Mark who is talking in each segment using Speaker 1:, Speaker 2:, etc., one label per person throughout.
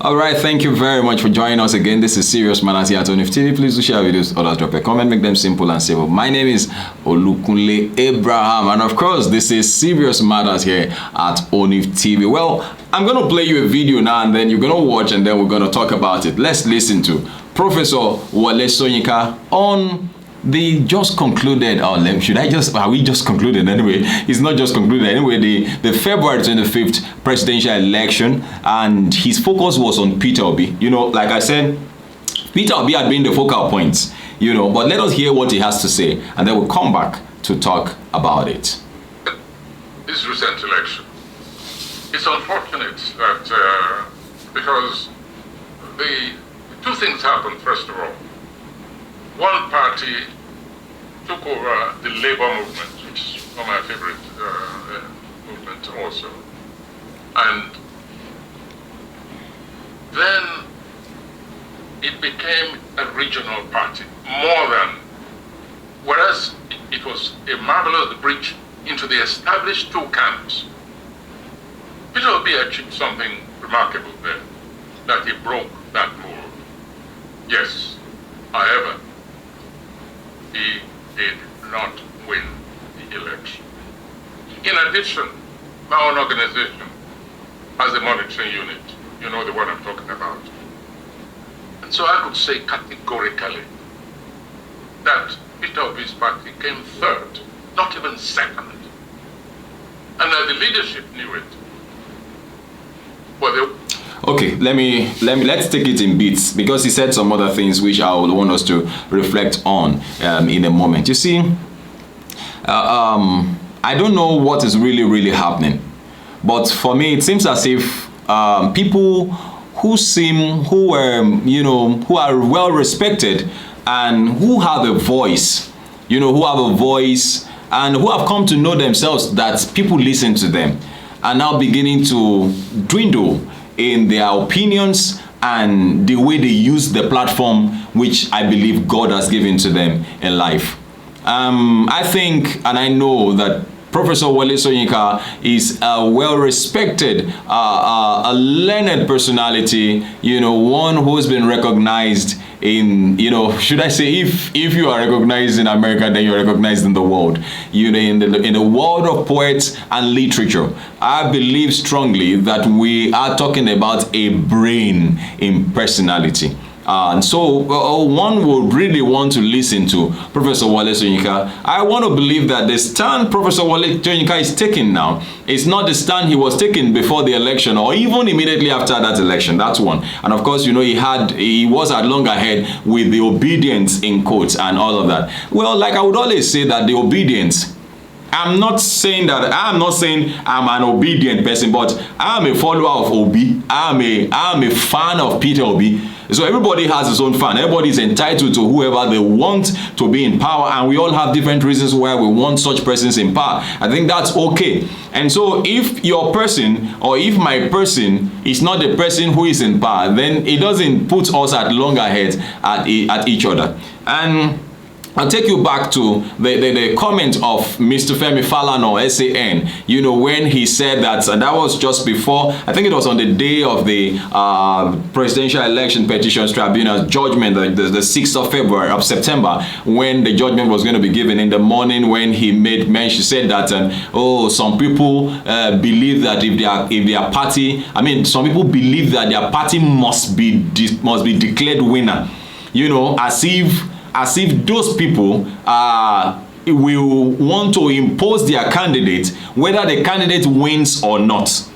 Speaker 1: All right, thank you very much for joining us again. This is Serious Matters here at ONIF TV. Please do share videos, others drop a comment, make them simple and simple. My name is Olukunle Abraham, and of course, this is Serious Matters here at ONIF TV. Well, I'm going to play you a video now, and then you're going to watch, and then we're going to talk about it. Let's listen to Professor Wole Soyinka on the just concluded, are we just concluded anyway? It's not just concluded anyway, the February 25th presidential election, and his focus was on Peter Obi. You know, like I said, Peter Obi had been the focal point, you know, but let us hear what he has to say, and then we'll come back to talk about it.
Speaker 2: This recent election, it's unfortunate that because the two things happened. First of all, one party took over the labor movement, which is one of my favorite movements also. And then it became a regional party, more than, whereas it was a marvelous bridge into the established two camps. Peter Obi achieved something remarkable there, that he broke that mold. Yes, however, he did not win the election. In addition, my own organization has a monitoring unit. You know the one I'm talking about. And so I could say categorically that Peter Obi's party came third, not even second. And that the leadership knew it. Well,
Speaker 1: Okay, let's take it in bits, because he said some other things which I would want us to reflect on in a moment. You see, I don't know what is really happening, but for me it seems as if people who are well respected and who have a voice, and who have come to know themselves that people listen to them, are now beginning to dwindle in their opinions and the way they use the platform which I believe God has given to them in life. I think and I know that Professor Wole Soyinka is a well-respected, a learned personality, one who's been recognized in, should I say, if you are recognized in America, then you're recognized in the world. In the world of poets and literature, I believe strongly that we are talking about a brain in personality. And so one would really want to listen to Professor Wole Soyinka. I want to believe that the stand Professor Wole Soyinka is taking now is not the stand he was taking before the election or even immediately after that election. That's one. And of course, he was at loggerhead with the Obidients in quotes and all of that. Well, like I would always say that the Obidients, I'm not saying I'm an obedient person, but I'm a follower of Obi. I'm a fan of Peter Obi. So everybody has his own fan. Everybody is entitled to whoever they want to be in power, and we all have different reasons why we want such persons in power. I think that's okay. And so if your person or if my person is not the person who is in power, then it doesn't put us at loggerheads at each other. And I'll take you back to the comment of Mr. Femi Falana, SAN, when he said that, and that was just before, I think it was on the day of the Presidential Election Petitions Tribunal's judgment, the 6th of September, when the judgment was going to be given. In the morning when he made mention, said that, some people believe that if their party, some people believe that their party must be declared winner, as if those people will want to impose their candidate, whether the candidate wins or not.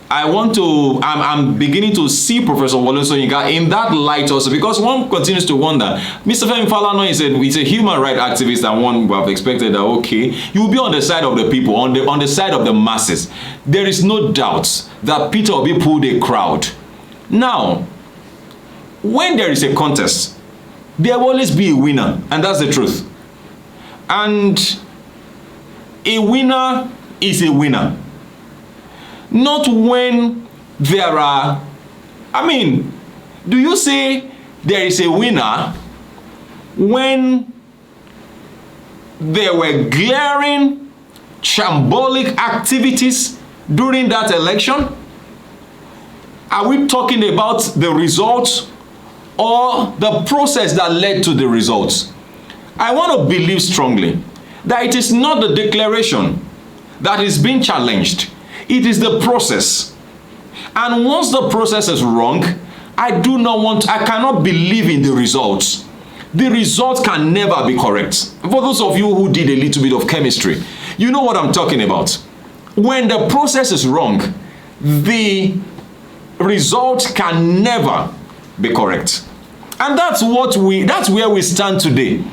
Speaker 1: I'm beginning to see Professor Wole Soyinka in that light also, because one continues to wonder. Mr. Femi Falana is a human rights activist, and one would have expected that, okay, you will be on the side of the people, on the side of the masses. There is no doubt that Peter Obi pulled a crowd. Now, when there is a contest, there will always be a winner, and that's the truth. And a winner is a winner. Not when there are, do you say there is a winner when there were glaring, shambolic activities during that election? Are we talking about the results or the process that led to the results? I want to believe strongly that it is not the declaration that is being challenged. It is the process. And once the process is wrong, I cannot believe in the results. The results can never be correct. For those of you who did a little bit of chemistry, you know what I'm talking about. When the process is wrong, the result can never be correct. And that's where we stand today.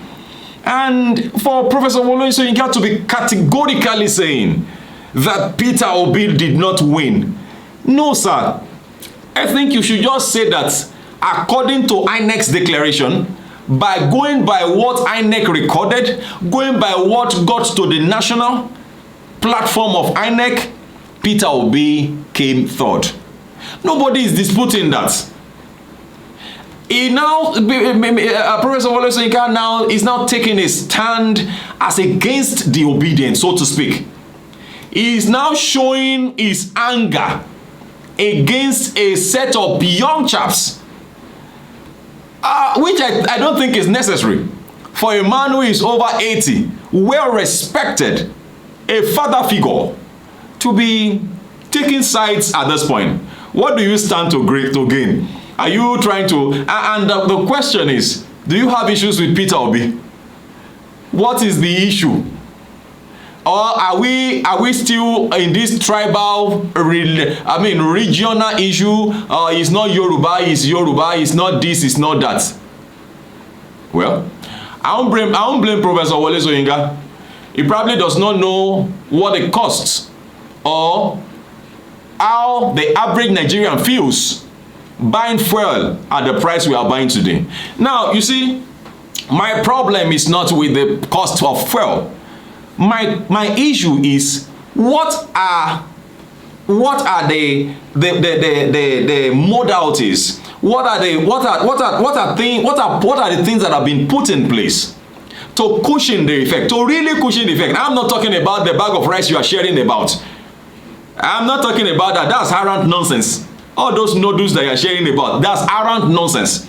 Speaker 1: And for Professor Wole Soyinka to be categorically saying that Peter Obi did not win, no, sir. I think you should just say that according to INEC's declaration, by going by what INEC recorded, going by what got to the national platform of INEC, Peter Obi came third. Nobody is disputing that. Professor Wole Soyinka now is now taking a stand as against the Obidients, so to speak. He is now showing his anger against a set of young chaps, which I don't think is necessary for a man who is over 80, well respected, a father figure, to be taking sides at this point. What do you stand to gain? Are you trying to, and the question is, do you have issues with Peter Obi? What is the issue? Or are we still in this tribal, regional issue? It's not Yoruba, it's not this, it's not that. Well, I won't blame Professor Wole Soyinka. He probably does not know what it costs or how the average Nigerian feels buying fuel at the price we are buying today. Now, you see, my problem is not with the cost of fuel. My issue is what are the modalities? What are the things that have been put in place to cushion the effect, to really cushion the effect? I'm not talking about the bag of rice you are sharing about. I'm not talking about that. That's arrant nonsense. All those noodles that you're sharing about, that's arrant nonsense.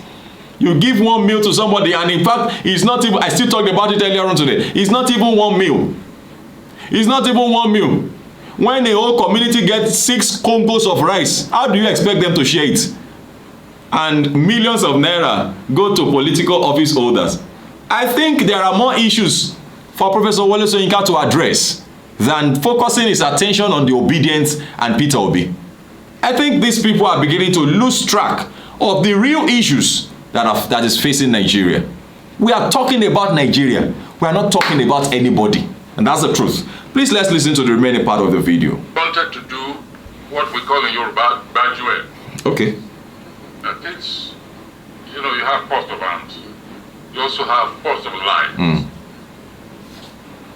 Speaker 1: You give one meal to somebody, and in fact, it's not even, I still talked about it earlier on today, it's not even one meal. It's not even one meal. When a whole community gets 6 congos of rice, how do you expect them to share it? And millions of naira go to political office holders. I think there are more issues for Professor Wole Soyinka to address than focusing his attention on the Obidients and Peter Obi. I think these people are beginning to lose track of the real issues that is facing Nigeria. We are talking about Nigeria. We are not talking about anybody. And that's the truth. Please let's listen to the remaining part of the video.
Speaker 2: Wanted to do what we call in Yoruba Bajue.
Speaker 1: Okay.
Speaker 2: It's, you have post of arms. You also have post of lines.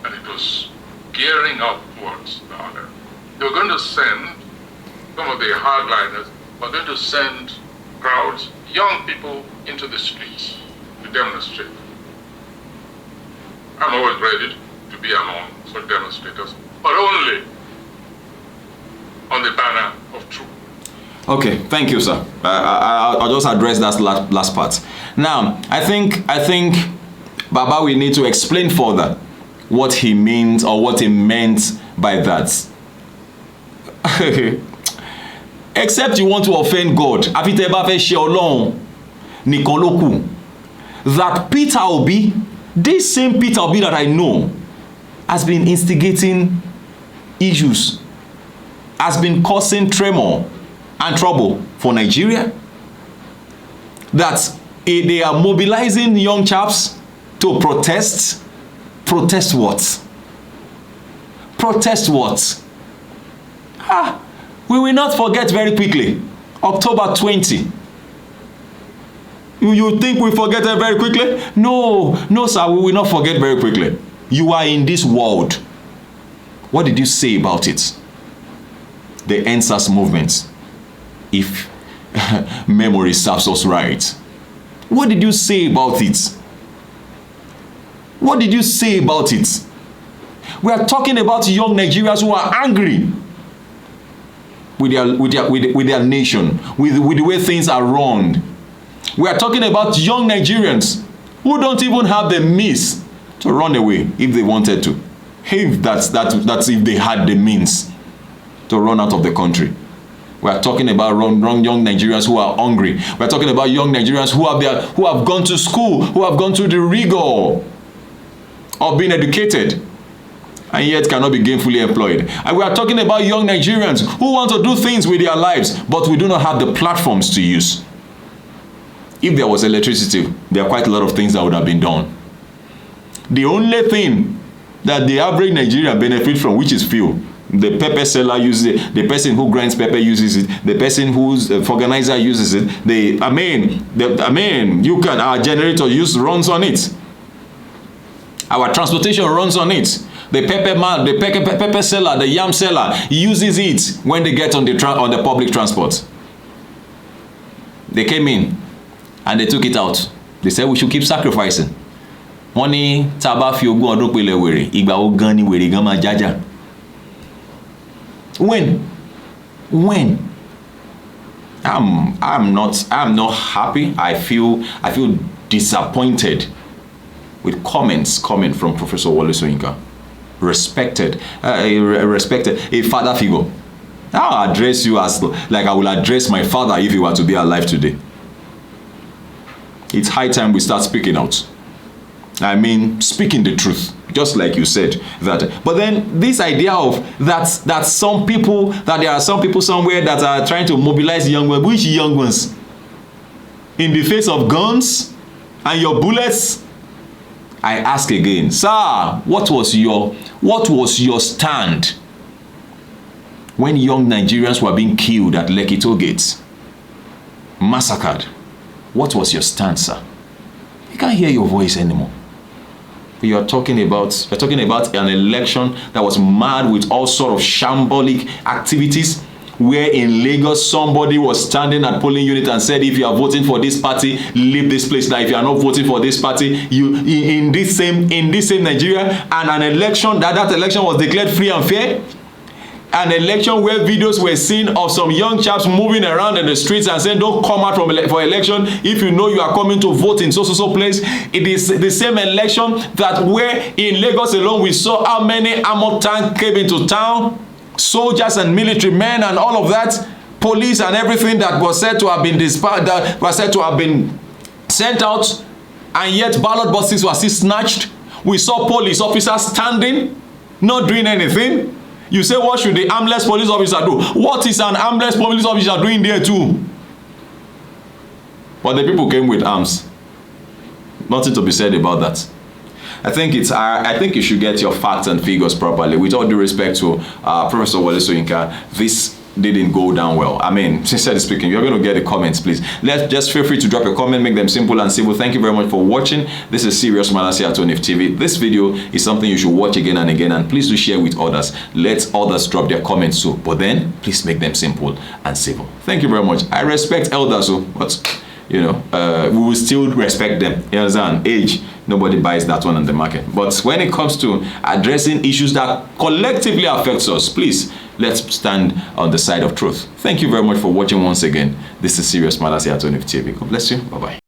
Speaker 2: And it was gearing up towards the other. They were going to send some of the hardliners, were going to send crowds, young people into the streets to demonstrate. I'm always ready to be among such demonstrators, but only on the banner of truth. Okay,
Speaker 1: thank you, sir. I'll just address that last part. Now, I think Baba, we need to explain further what he means or what he meant by that. Except you want to offend God. That Peter Obi, this same Peter Obi that I know, has been instigating issues, has been causing tremor and trouble for Nigeria. That they are mobilizing young chaps to protest. Protest what? Protest what? We will not forget very quickly. October 20. You think we forget it very quickly? No, sir, we will not forget very quickly. You are in this world. What did you say about it? The NSAS movement, if memory serves us right. What did you say about it? What did you say about it? We are talking about young Nigerians who are angry. with their nation, with the way things are run. We are talking about young Nigerians who don't even have the means to run away if they wanted to. If that's if they had the means to run out of the country. We are talking about young Nigerians who are hungry. We are talking about young Nigerians who have gone to school, who have gone through the rigor of being educated, and yet cannot be gainfully employed. And we are talking about young Nigerians who want to do things with their lives, but we do not have the platforms to use. If there was electricity, there are quite a lot of things that would have been done. The only thing that the average Nigerian benefits from, which is fuel. The pepper seller uses it, the person who grinds pepper uses it, the person who's organizer uses it, our generator runs on it. Our transportation runs on it. The pepper man, the pepper seller, the yam seller uses it when they get on the public transport. They came in and they took it out. They said we should keep sacrificing. Money taba fi ogun odun pele were, igba wo gan ni were gan ma jaja. When I'm not happy. I feel disappointed with comments coming from Professor Wole Soyinka, respected a father figure. I'll address you as like I will address my father if he were to be alive today. It's high time we start speaking out. I mean, speaking the truth, just like you said that. But then this idea of that there are some people somewhere that are trying to mobilize young ones. Which young ones? In the face of guns and your bullets? I ask again, sir, what was your stand when young Nigerians were being killed at Lekki toll gates, massacred? What was your stand, sir? I can't hear your voice anymore. You're talking about an election that was marred with all sort of shambolic activities, where in Lagos somebody was standing at polling unit and said, if you are voting for this party, leave this place. Now if you are not voting for this party, you in this same Nigeria, and an election that election was declared free and fair. An election where videos were seen of some young chaps moving around in the streets and saying, don't come out for election if you know you are coming to vote in so place. It is the same election that where in Lagos alone we saw how many armored tanks came into town, soldiers and military men and all of that, police and everything that was said to have been that was said to have been sent out, and yet ballot boxes were still snatched. We saw police officers standing, not doing anything. You say, what should the armless police officer do? What is an armless police officer doing there too? But the people came with arms. Nothing to be said about that. I think you should get your facts and figures properly. With all due respect to Professor Wole Soyinka, this didn't go down well. I mean, sincerely speaking, you're going to get the comments, please. Just feel free to drop your comment, make them simple and civil. Thank you very much for watching. This is Serious Matters here at ONIF TV. This video is something you should watch again and again, and please do share with others. Let others drop their comments too, but then please make them simple and civil. Thank you very much. I respect elders, but we will still respect them. You understand? Age, nobody buys that one on the market. But when it comes to addressing issues that collectively affects us, please, let's stand on the side of truth. Thank you very much for watching once again. This is Serious Matters here at ONIF TV. God bless you. Bye-bye.